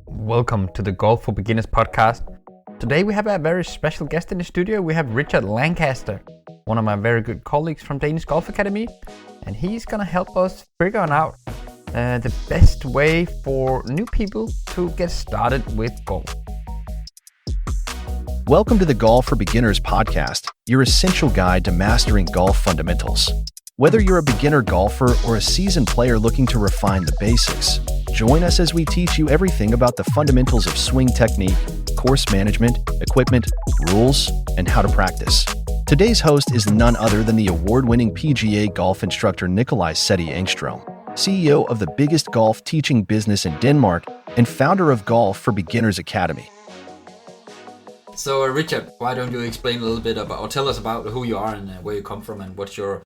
Welcome to the Golf for Beginners podcast. Today we have a very special guest in the studio. We have Richard Lancaster, one of my very good colleagues from Danish Golf Academy, and he's gonna help us figure out the best way for new people to get started with golf. Welcome to the Golf for Beginners podcast, your essential guide to mastering golf fundamentals. Whether you're a beginner golfer or a seasoned player looking to refine the basics, join us as we teach you everything about the fundamentals of swing technique, course management, equipment, rules, and how to practice. Today's host is none other than the award-winning PGA golf instructor Nikolaj Setti Engström, CEO of the biggest golf teaching business in Denmark and founder of Golf for Beginners Academy. So Richard, why don't you explain a little bit about, or tell us about who you are and where you come from and what's your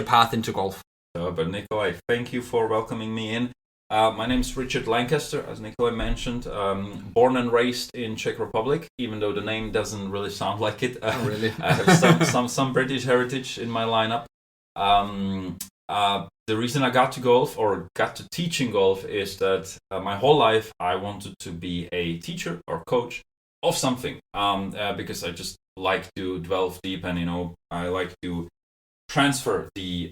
path into golf? But Nikolaj, thank you for welcoming me in. My name is Richard Lancaster, as Nikolaj mentioned. Born and raised in Czech Republic, even though the name doesn't really sound like it. Really? I have some British heritage in my lineup. The reason I got to golf or got to teaching golf is that my whole life I wanted to be a teacher or coach of something, because I just like to delve deep and I like to transfer the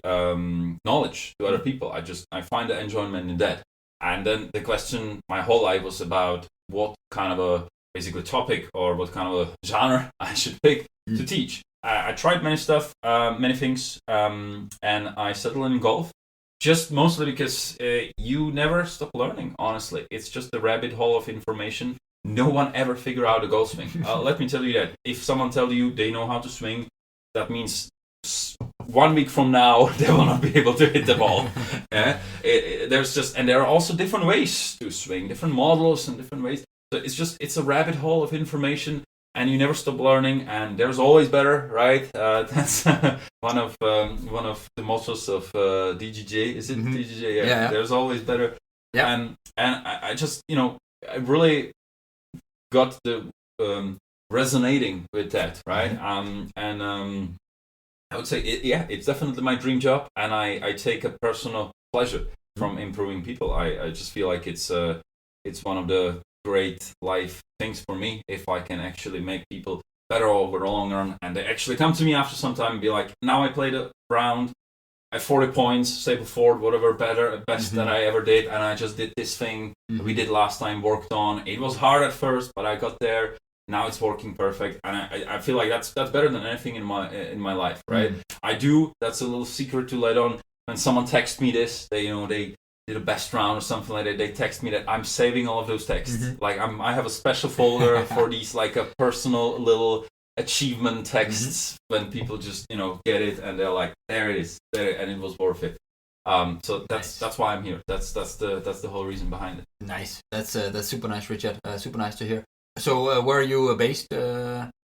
knowledge to other people. I find the enjoyment in that. And then the question my whole life was about what kind of a basically topic or what kind of a genre I should pick to teach. I tried many stuff, many things, and I settled in golf. Just mostly because you never stop learning, honestly. It's just a rabbit hole of information. No one ever figured out a golf swing. Let me tell you that. If someone tells you they know how to swing, that means 1 week from now they will not be able to hit the ball. There are also different ways to swing, different models and different ways. So it's a rabbit hole of information, and you never stop learning. And there's always better, right? That's one of the mottos of DGJ. Is it DGJ? Yeah. There's always better. Yeah. And I just I really got the resonating with that, right? I would say, it's definitely my dream job, and I take a personal pleasure from improving people. I just feel like it's one of the great life things for me if I can actually make people better over the long run, and they actually come to me after some time and be like, now I played a round, I have 40 points, stable forward, whatever, best that I ever did, and I just did this thing we did last time, worked on. It was hard at first, but I got there. Now it's working perfect, and I feel like that's better than anything in my life, right? That's a little secret to let on. When someone texts me this, they did a best round or something like that. They text me that. I'm saving all of those texts. Like I have a special folder for these, like a personal little achievement texts when people just get it and they're like, there it is, there, and it was worth it. So that's why I'm here. That's the whole reason behind it. Nice. That's super nice, Richard. Super nice to hear. So where are you based,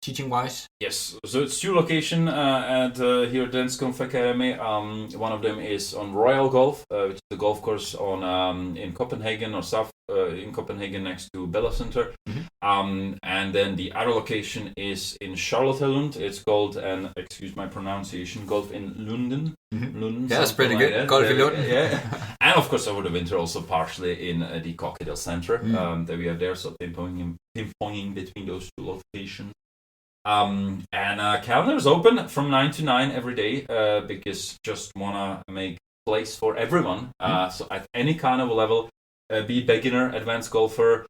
teaching-wise? Yes, so it's 2 locations at here at Danish Golf Academy. One of them is on Royal Golf, which is the golf course on in Copenhagen or south in Copenhagen next to Bella Center. And then the other location is in Charlottenlund. It's called, and excuse my pronunciation, Golf in Lunden. Lunden, yeah, that's pretty good. That. Golf in Lunden. Yeah. And of course over the winter also partially in the Cockadale Center that we have there. So pinpointing between those 2 locations. And calendar is open from 9 to 9 every day because just wanna make place for everyone. So at any kind of a level, be beginner, advanced golfer,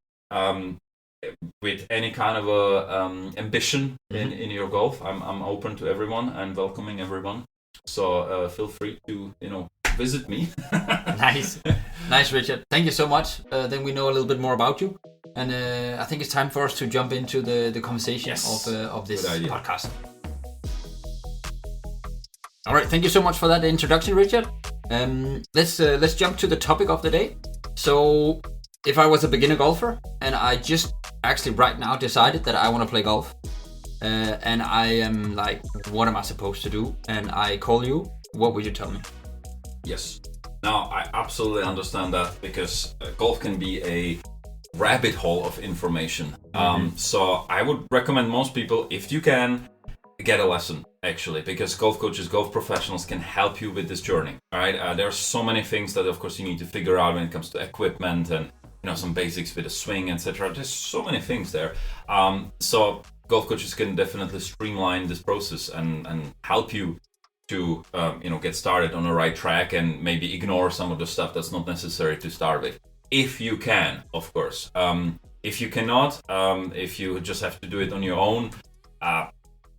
with any kind of a ambition in your golf. I'm open to everyone and welcoming everyone. So feel free to visit me. Nice, Richard. Thank you so much. Then we know a little bit more about you. And I think it's time for us to jump into the conversation of this podcast. All right, thank you so much for that introduction, Richard. Let's jump to the topic of the day. So, if I was a beginner golfer and I just actually right now decided that I want to play golf, and I am like, what am I supposed to do? And I call you, what would you tell me? Yes. Now, I absolutely understand that because golf can be a rabbit hole of information. So I would recommend most people, if you can, get a lesson actually, because golf coaches, golf professionals can help you with this journey. All right, there are so many things that of course you need to figure out when it comes to equipment and some basics with a swing, etc. There's so many things there. So golf coaches can definitely streamline this process and help you to get started on the right track and maybe ignore some of the stuff that's not necessary to start with, if you can, of course. If you cannot, if you just have to do it on your own,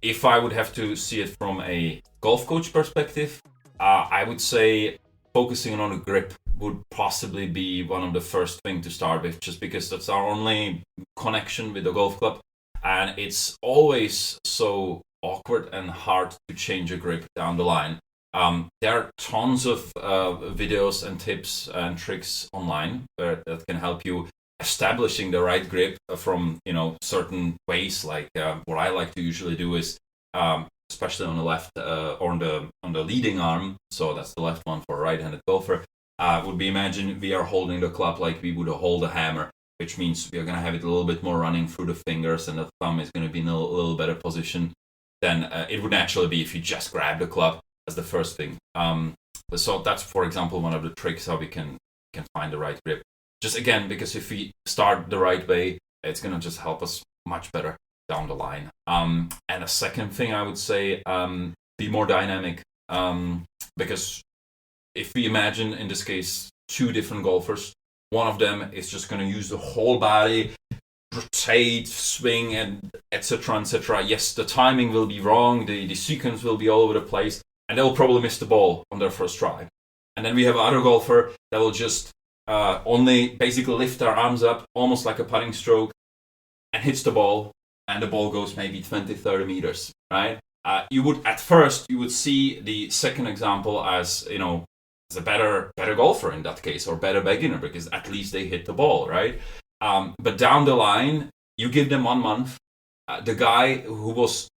if I would have to see it from a golf coach perspective, I would say focusing on a grip would possibly be one of the first thing to start with, just because that's our only connection with the golf club. And it's always so awkward and hard to change a grip down the line. There are tons of videos and tips and tricks online that can help you establishing the right grip from certain ways. Like what I like to usually do is, especially on the left or on the leading arm, so that's the left one for a right-handed golfer, would be imagine we are holding the club like we would hold a hammer, which means we are going to have it a little bit more running through the fingers, and the thumb is going to be in a little better position than it would naturally be if you just grab the club as the first thing. So that's, for example, one of the tricks how we can find the right grip. Just again, because if we start the right way, it's going to just help us much better down the line. And a second thing I would say, be more dynamic. Because if we imagine, in this case, two different golfers, one of them is just going to use the whole body, rotate, swing, and etc., etc. Yes, the timing will be wrong, the sequence will be all over the place, and they'll probably miss the ball on their first try. And then we have another golfer that will just only basically lift their arms up, almost like a putting stroke, and hits the ball, and the ball goes maybe 20, 30 meters, right? You would see the second example as, as a better golfer in that case, or better beginner, because at least they hit the ball, right? But down the line, you give them 1 month, the guy who was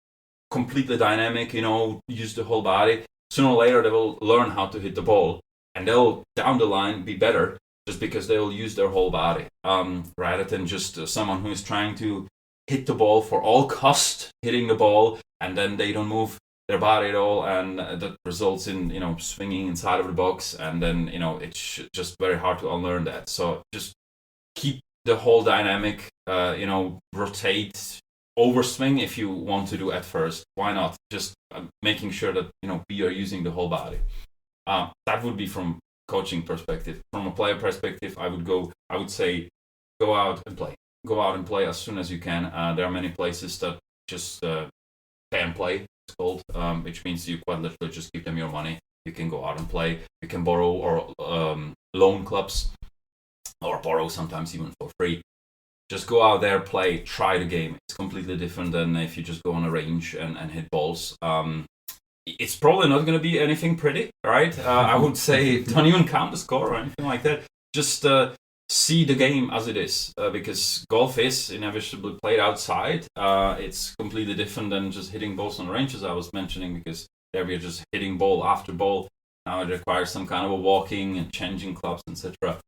completely dynamic, used the whole body, sooner or later they will learn how to hit the ball, and they'll down the line be better just because they will use their whole body, rather than just someone who is trying to hit the ball for all cost, hitting the ball, and then they don't move their body at all, and that results in swinging inside of the box, and then it's just very hard to unlearn that. So just keep the whole dynamic, rotate, overswing if you want to do at first. Why not? Just making sure that we are using the whole body. That would be from coaching perspective. From a player perspective, I would say go out and play. Go out and play as soon as you can. There are many places that just pay and play, it's called, which means you quite literally just give them your money. You can go out and play. You can borrow or loan clubs, or borrow sometimes even for free. Just go out there, play, try the game. It's completely different than if you just go on a range and hit balls. It's probably not going to be anything pretty, right? I would say don't even count the score or anything like that. Just see the game as it is, because golf is inevitably played outside. It's completely different than just hitting balls on ranges, I was mentioning, because there we're just hitting ball after ball. Now it requires some kind of a walking and changing clubs, etc.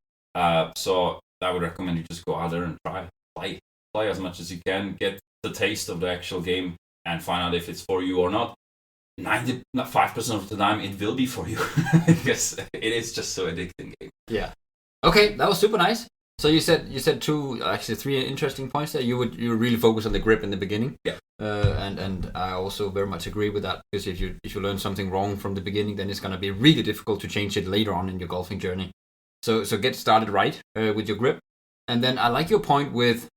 So I would recommend you just go out there and play as much as you can, get the taste of the actual game, and find out if it's for you or not. 95% of the time it will be for you, because it is just so addicting game. Yeah. Okay, that was super nice. So you said three interesting points there. You really focus on the grip in the beginning. Yeah. And I also very much agree with that, because if you learn something wrong from the beginning, then it's gonna be really difficult to change it later on in your golfing journey. So get started right with your grip. And then I like your point with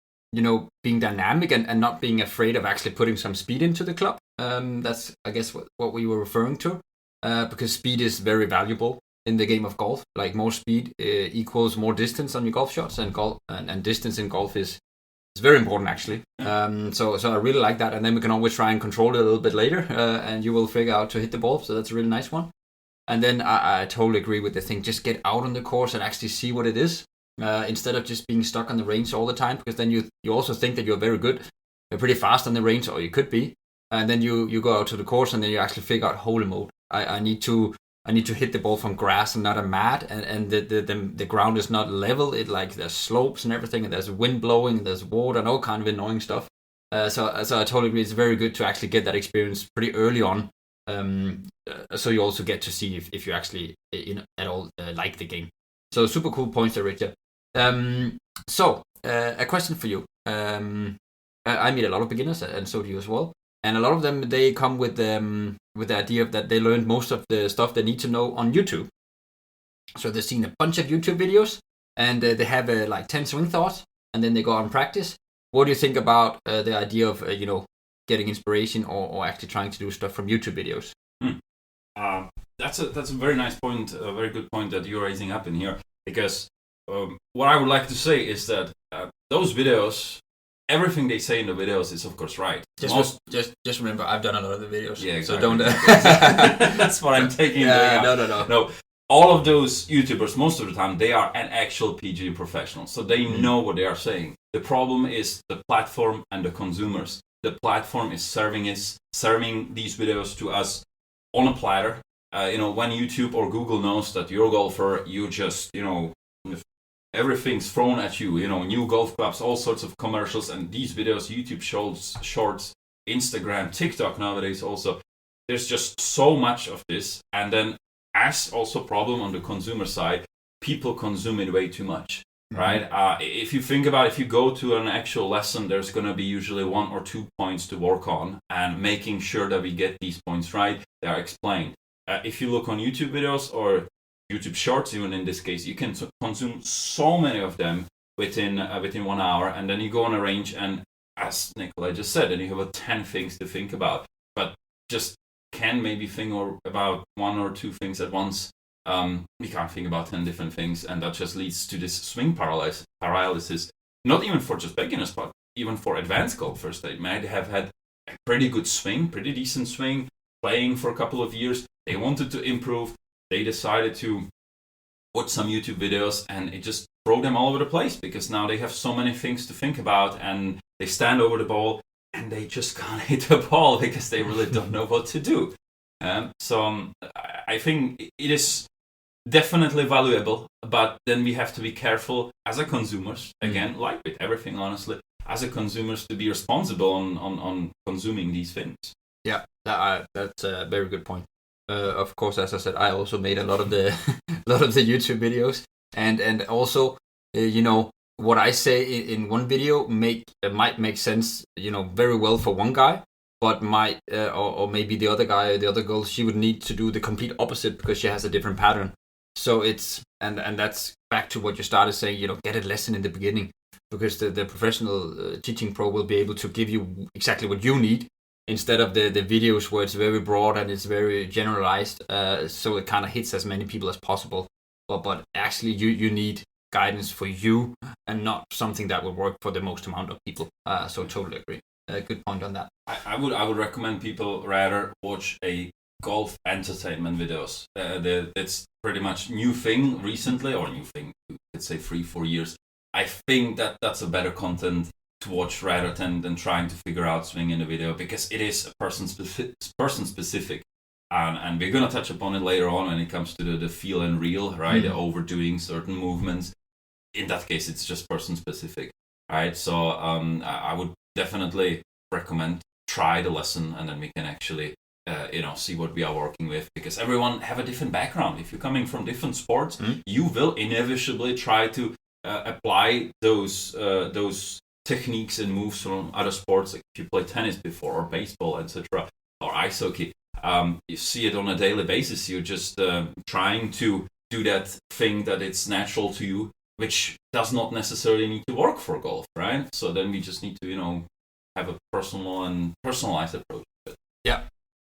being dynamic and not being afraid of actually putting some speed into the club. That's, I guess, what we were referring to, because speed is very valuable in the game of golf. Like, more speed equals more distance on your golf shots, and distance in golf is very important, actually. So I really like that, and then we can always try and control it a little bit later, and you will figure out to hit the ball. So that's a really nice one. And then I totally agree with the thing. Just get out on the course and actually see what it is, instead of just being stuck on the range all the time, because then you also think that you're very good, you're pretty fast on the range, or you could be. And then you go out to the course, and then you actually figure out, holy moly, I need to hit the ball from grass and not a mat, and the ground is not level. It, like, there's slopes and everything, and there's wind blowing, there's water, and all kind of annoying stuff. So I totally agree. It's very good to actually get that experience pretty early on, so you also get to see if you actually at all like the game. So super cool points there, Richard. So, a question for you. I meet a lot of beginners, and so do you as well. And a lot of them, they come with the idea of that they learned most of the stuff they need to know on YouTube. So they've seen a bunch of YouTube videos, and they have like 10 swing thoughts, and then they go out and practice. What do you think about the idea of getting inspiration or actually trying to do stuff from YouTube videos? That's a very nice point, a very good point that you're raising up in here, because what I would like to say is that those videos, everything they say in the videos is of course right. Just remember, I've done a lot of the videos. Yeah, exactly. So don't. That's what I'm taking. No. All of those YouTubers, most of the time, they are an actual PG professional, so they know what they are saying. The problem is the platform and the consumers. The platform is serving these videos to us on a platter. When YouTube or Google knows that you're a golfer, you just, everything's thrown at you. New golf clubs, all sorts of commercials, and these videos, YouTube shorts, Instagram, TikTok nowadays also. There's just so much of this, and then as also problem on the consumer side, people consume it way too much, right? If you think about, if you go to an actual lesson, there's going to be usually 1 or 2 points to work on, and making sure that we get these points right, they are explained. If you look on YouTube videos or YouTube Shorts, even in this case, you can consume so many of them within 1 hour, and then you go on a range, and as Nikolai just said, then you have 10 things to think about, but just can maybe think about 1 or 2 things at once. We can't think about 10 different things, and that just leads to this swing paralysis. Not even for just beginners, but even for advanced golfers. They might have had a pretty good swing, pretty decent swing, playing for a couple of years. They wanted to improve. They decided to watch some YouTube videos, and it just threw them all over the place, because now they have so many things to think about, and they stand over the ball and they just can't hit the ball because they really don't know what to do. So I think it is definitely valuable, but then we have to be careful as a consumers, again, like with everything, honestly, as a consumers, to be responsible on consuming these things. Yeah, that's a very good point. Of course, as I said, I also made a lot of the YouTube videos, and also what I say in one video might make sense, very well for one guy, but might or maybe the other guy, the other girl, she would need to do the complete opposite because she has a different pattern. So it's and that's back to what you started saying, get a lesson in the beginning, because the professional teaching pro will be able to give you exactly what you need, instead of the videos where it's very broad and it's very generalized, so it kind of hits as many people as possible. But actually you need guidance for you and not something that will work for the most amount of people. So totally agree. Good point on that. I would recommend people rather watch a golf entertainment videos. That's pretty much new thing recently, or new thing, let's say 3-4 years. I think that's a better content to watch rather than trying to figure out swing in the video, because it is a person specific. And we're going to touch upon it later on when it comes to the feel and reel, right? The overdoing certain movements. In that case, it's just person specific, right? So I would definitely recommend try the lesson, and then we can actually see what we are working with, because everyone have a different background. If you're coming from different sports, you will inevitably try to apply those techniques and moves from other sports. Like if you play tennis before, or baseball, etc., or ice hockey, you see it on a daily basis. You're just trying to do that thing that it's natural to you, which does not necessarily need to work for golf, right? So then we just need to, have a personal and personalized approach to it. Yeah,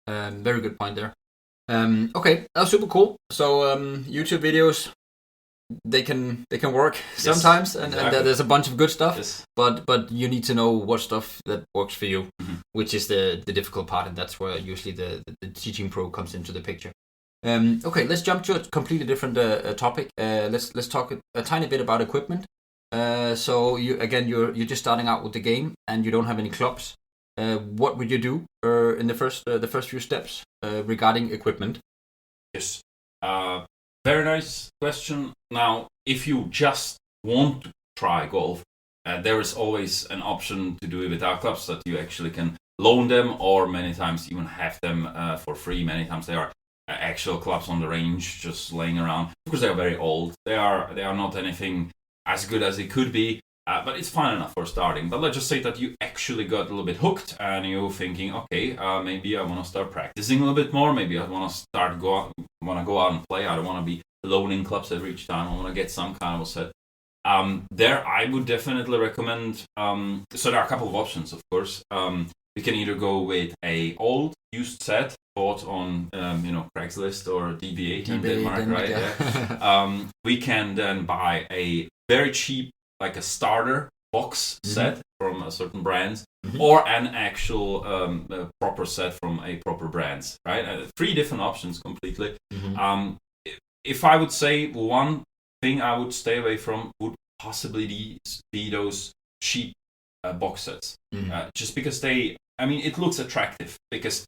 very good point there. Okay, that's super cool. So YouTube videos, they can work sometimes, and there's a bunch of good stuff. Yes. But you need to know what stuff that works for you, which is the difficult part, and that's where usually the teaching pro comes into the picture. Okay, let's jump to a completely different topic. Let's talk a tiny bit about equipment. So you're just starting out with the game, and you don't have any clubs. What would you do in the first few steps regarding equipment? Yes. Very nice question. Now, if you just want to try golf, there is always an option to do it without clubs, that you actually can loan them, or many times even have them for free. Many times they are actual clubs on the range just laying around, because they are very old. They are not anything as good as it could be. But it's fine enough for starting. But let's just say that you actually got a little bit hooked and you're thinking, okay, maybe I want to start practicing a little bit more. Maybe I want to go out and play. I don't want to be alone in clubs every time. I want to get some kind of a set. There, I would definitely recommend. So there are a couple of options, of course. We can either go with a old used set bought on Craigslist or DB8 in Denmark, right? Yeah. We can then buy a very cheap, like a starter box set from a certain brand, or an actual proper set from a proper brand, right? 3 different options completely. If I would say one thing I would stay away from would possibly be those cheap box sets, just because it looks attractive because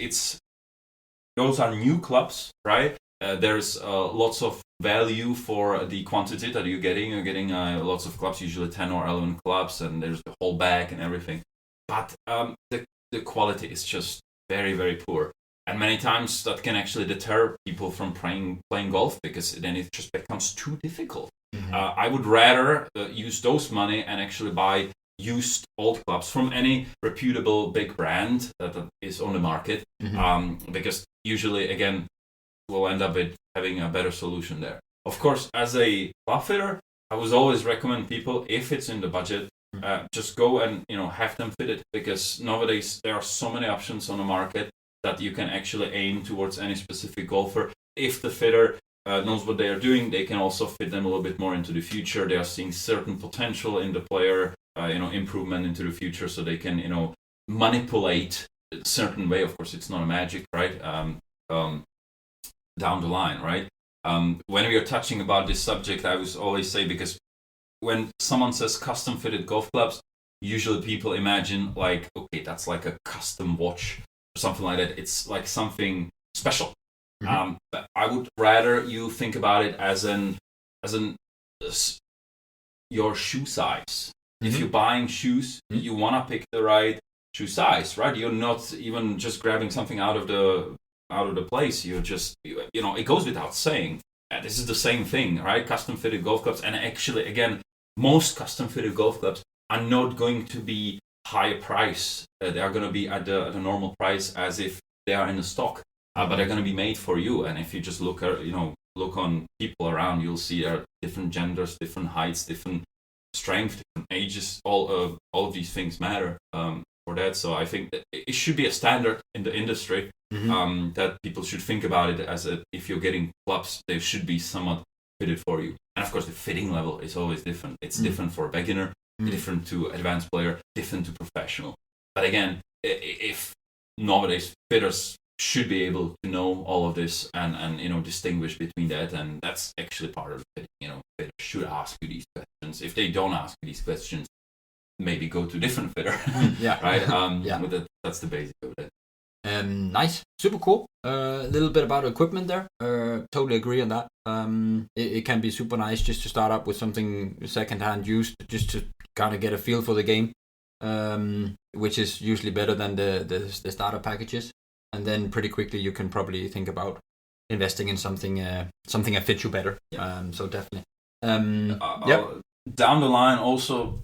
those are new clubs, right? There's lots of value for the quantity that you're getting. You're getting lots of clubs, usually 10 or 11 clubs, and there's the whole bag and everything. But the quality is just very, very poor. And many times that can actually deter people from playing golf because then it just becomes too difficult. I would rather use those money and actually buy used old clubs from any reputable big brand that is on the market, because usually, again, we'll end up with having a better solution there. Of course, as a club fitter, I would always recommend people, if it's in the budget, just go and have them fitted, because nowadays there are so many options on the market that you can actually aim towards any specific golfer. If the fitter knows what they are doing, they can also fit them a little bit more into the future. They are seeing certain potential in the player, improvement into the future, so they can manipulate a certain way. Of course, it's not a magic, right? Down the line, right? When we are touching about this subject, I would always say, because when someone says custom fitted golf clubs, usually people imagine like, okay, that's like a custom watch or something like that. It's like something special. But I would rather you think about it as your shoe size. If you're buying shoes, you want to pick the right shoe size, right? You're not even just grabbing something out of the place. You're just, it goes without saying. This is the same thing, right? Custom fitted golf clubs. And actually, again, most custom fitted golf clubs are not going to be high price. They are going to be at the normal price as if they are in the stock, but they're going to be made for you. And if you just look on people around, you'll see there are different genders, different heights, different strength, different ages. All of these things matter for that. So I think that it should be a standard in the industry, that people should think about it as if you're getting clubs, they should be somewhat fitted for you. And of course, the fitting level is always different. It's different for a beginner, different to advanced player, different to professional. But again, if nowadays fitters should be able to know all of this and distinguish between that, and that's actually part of it. Fitters should ask you these questions. If they don't ask you these questions, maybe go to a different fitter. Right? That's the basic of it. Nice, super cool. A little bit about equipment there. Totally agree on that. It can be super nice just to start up with something secondhand used, just to kind of get a feel for the game, which is usually better than the starter packages. And then pretty quickly you can probably think about investing in something that fits you better. So definitely. Down the line, also,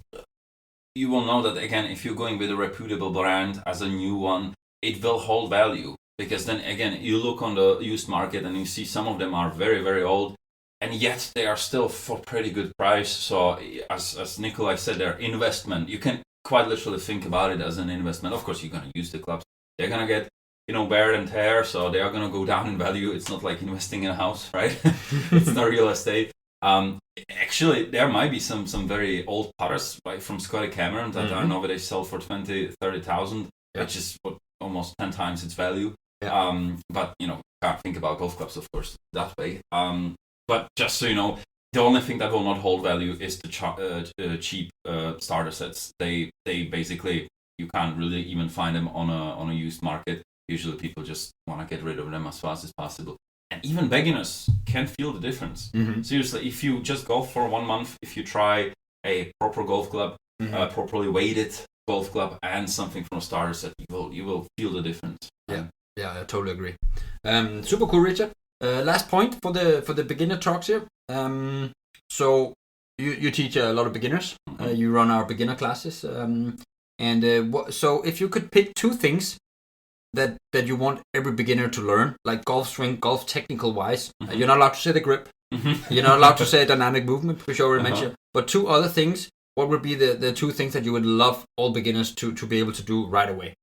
you will know that again, if you're going with a reputable brand as a new one, it will hold value, because then again, you look on the used market and you see some of them are very, very old, and yet they are still for pretty good price. So as Nikolai said, they're investment. You can quite literally think about it as an investment. Of course, you're going to use the clubs. They're going to get wear and tear, so they are going to go down in value. It's not like investing in a house, right? It's not real estate. Actually, there might be some very old putters from Scotty Cameron that are nowadays sell for 20,000-30,000, which is almost 10 times its value. But can't think about golf clubs, of course, that way. But just so you know, the only thing that will not hold value is the cheap starter sets. They basically, you can't really even find them on a used market. Usually people just want to get rid of them as fast as possible. And even beginners can feel the difference. Seriously, if you just golf for 1 month, if you try a proper golf club, properly weighted golf club, and something from a starter set, you will feel the difference. Yeah, I totally agree. Super cool, Richard. Last point for the beginner talks here. So you teach a lot of beginners. You run our beginner classes. So if you could pick 2 things that you want every beginner to learn, like golf swing, golf technical wise, you're not allowed to say the grip. You're not allowed to say dynamic movement, which I already mentioned. But 2 other things, what would be the 2 things that you would love all beginners to be able to do right away?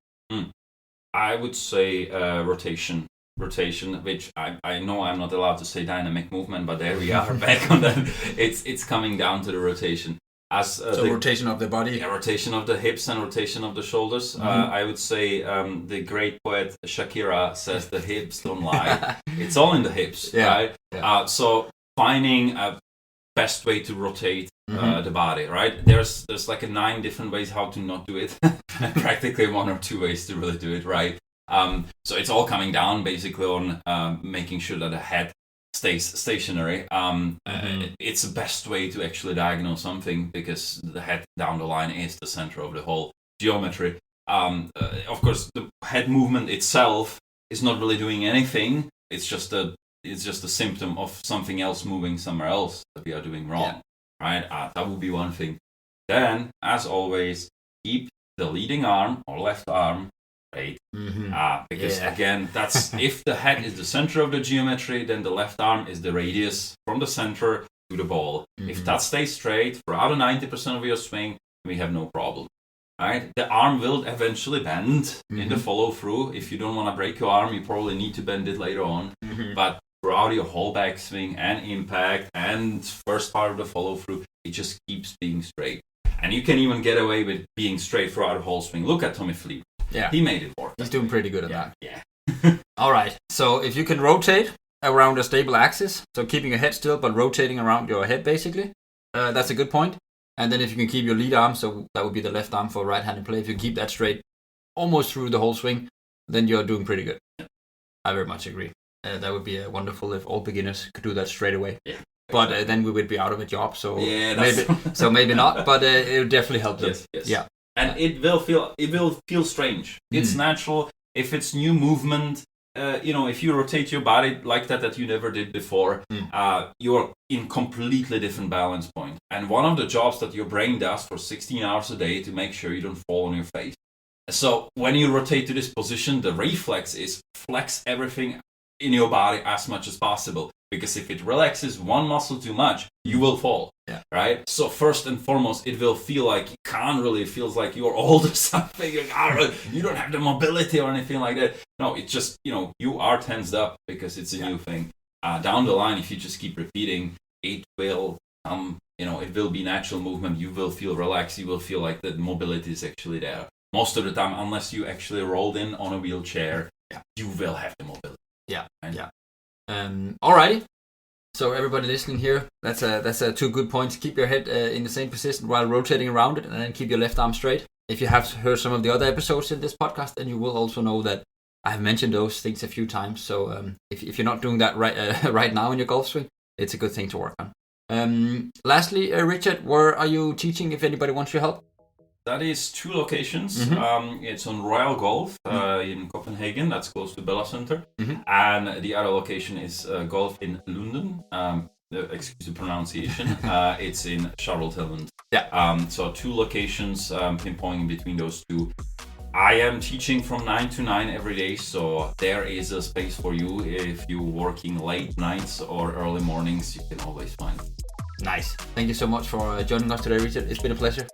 I would say rotation, which I know I'm not allowed to say dynamic movement, but there we are back on that. It's coming down to the rotation. Rotation of the body. Yeah, rotation of the hips and rotation of the shoulders. I would say the great poet Shakira says the hips don't lie. It's all in the hips, right? Yeah. So finding a best way to rotate the body, right? There's like 9 different ways how to not do it, and practically 1 or 2 ways to really do it right. So it's all coming down basically on making sure that the head stays stationary. It's the best way to actually diagnose something, because the head down the line is the center of the whole geometry. Of course, the head movement itself is not really doing anything. It's just a symptom of something else moving somewhere else that we are doing wrong, right? That would be one thing. Then, as always, keep the leading arm or left arm right? Because again, that's if the head is the center of the geometry, then the left arm is the radius from the center to the ball. If that stays straight throughout 90% of your swing, we have no problem. Right? The arm will eventually bend in the follow through. If you don't want to break your arm, you probably need to bend it later on. But throughout your whole backswing and impact and first part of the follow through, it just keeps being straight. And you can even get away with being straight throughout the whole swing. Look at Tommy Fleet. Yeah. He made it work. He's doing pretty good at that. Yeah. All right. So if you can rotate around a stable axis, so keeping your head still but rotating around your head basically, that's a good point. And then if you can keep your lead arm, so that would be the left arm for right-handed play, if you keep that straight almost through the whole swing, then you're doing pretty good. I very much agree. That would be wonderful if all beginners could do that straight away. Yeah. But then we would be out of a job, so maybe not. But it would definitely help them. Yes. Yeah. And it will feel strange. It's natural. If it's new movement, if you rotate your body like that you never did before, you're in completely different balance point. And one of the jobs that your brain does for 16 hours a day to make sure you don't fall on your face. So when you rotate to this position, the reflex is flex everything in your body as much as possible. Because if it relaxes one muscle too much, you will fall, right? So first and foremost, it will feel like it feels like you're old or something. You don't have the mobility or anything like that. No, it's just, you are tensed up because it's a new thing. Down the line, if you just keep repeating, it will, it will be natural movement. You will feel relaxed. You will feel like the mobility is actually there. Most of the time, unless you actually rolled in on a wheelchair, you will have the mobility. Yeah, right? Alrighty. So everybody listening here, that's 2 good points. Keep your head in the same position while rotating around it, and then keep your left arm straight. If you have heard some of the other episodes in this podcast, then you will also know that I have mentioned those things a few times. So if you're not doing that right now in your golf swing, it's a good thing to work on. Lastly, Richard, where are you teaching if anybody wants your help? That is 2 locations. It's on Royal Golf in Copenhagen. That's close to Bella Center. And the other location is Golf in London. Excuse the pronunciation. It's in Charlotte. So 2 locations, pinpointing between those 2. I am teaching from 9 to 9 every day. So there is a space for you. If you're working late nights or early mornings, you can always find it. Nice. Thank you so much for joining us today, Richard. It's been a pleasure.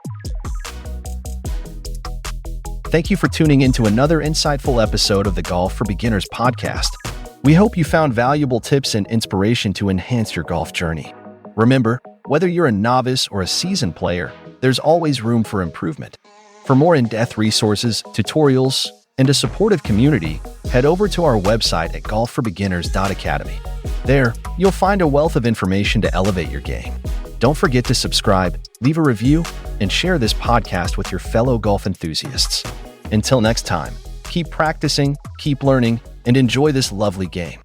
Thank you for tuning in to another insightful episode of the Golf for Beginners podcast. We hope you found valuable tips and inspiration to enhance your golf journey. Remember, whether you're a novice or a seasoned player, there's always room for improvement. For more in-depth resources, tutorials, and a supportive community, head over to our website at golfforbeginners.academy. There, you'll find a wealth of information to elevate your game. Don't forget to subscribe, leave a review, and share this podcast with your fellow golf enthusiasts. Until next time, keep practicing, keep learning, and enjoy this lovely game.